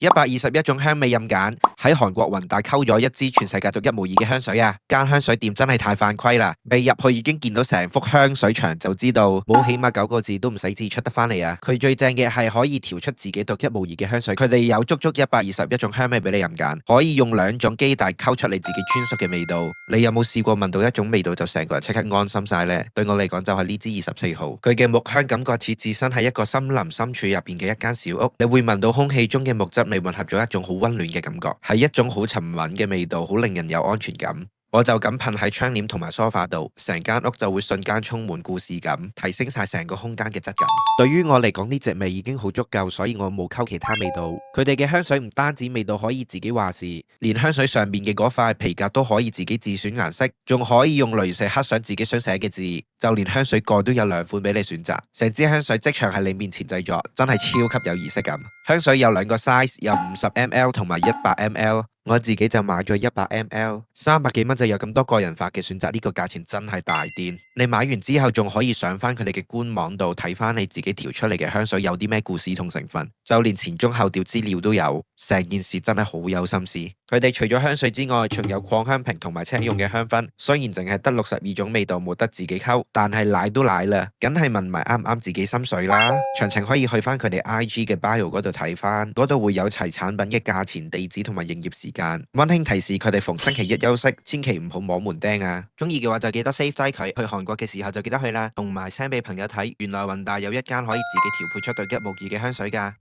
121種香味任揀，喺韓國弘大溝咗一支全世界獨一無二嘅香水啊！間香水店真係太犯規啦，未入去已經見到成幅香水牆，就知道冇起碼9個字都唔使字出得翻嚟啊！佢最正嘅係可以調出自己獨一無二嘅香水，佢哋有足足121種香味俾你任揀，可以用2種基帶溝出你自己專屬嘅味道。你有冇試過聞到一種味道就成個人即刻安心晒呢？對我嚟講就係呢支24號，佢嘅木香感覺似置身喺一個森林深處入邊嘅一間小屋，你會聞到空氣中嘅木質味混合咗一種好溫暖嘅感覺，係一種好沉穩嘅味道，好令人有安全感。我就咁噴喺窗簾同埋梳化度，成間屋就會瞬間充滿故事感，提升晒成個空間嘅質感。對於我嚟講呢隻味已經好足夠，所以我冇溝其他味道。佢哋嘅香水唔單止味道可以自己話事，連香水上面嘅嗰塊皮革都可以自己自選顏色，仲可以用鐳射刻上自己想寫嘅字，就連香水蓋都有2款俾你選擇。成支香水即場喺你面前製作，真係超級有儀式感。香水有2個 size， 有50ml 同埋100ml。我自己就買咗100ml，300幾蚊就有咁多個人化嘅選擇，呢個價錢真係大癲。你買完之後仲可以上翻佢哋嘅官網度睇翻你自己調出嚟嘅香水有啲咩故事同成分，就連前中後調資料都有，成件事真係好有心思。佢哋除咗香水之外，仲有擴香瓶同埋車用嘅香薰，雖然淨係得62種味道冇得自己溝，但係奶都奶啦，梗係聞埋啱唔啱自己心水啦。詳情可以去翻佢哋 IG 嘅 bio 嗰度睇翻，嗰度會有齊產品嘅價錢、地址同埋營業時間。溫馨提示，佢哋逢星期一休息，千祈唔好摸門釘啊！中意嘅話就記得 save 低佢，去韓國嘅時候就記得去啦，同埋 send 俾朋友睇，原來弘大有一間可以自己調配出獨一無二嘅香水㗎。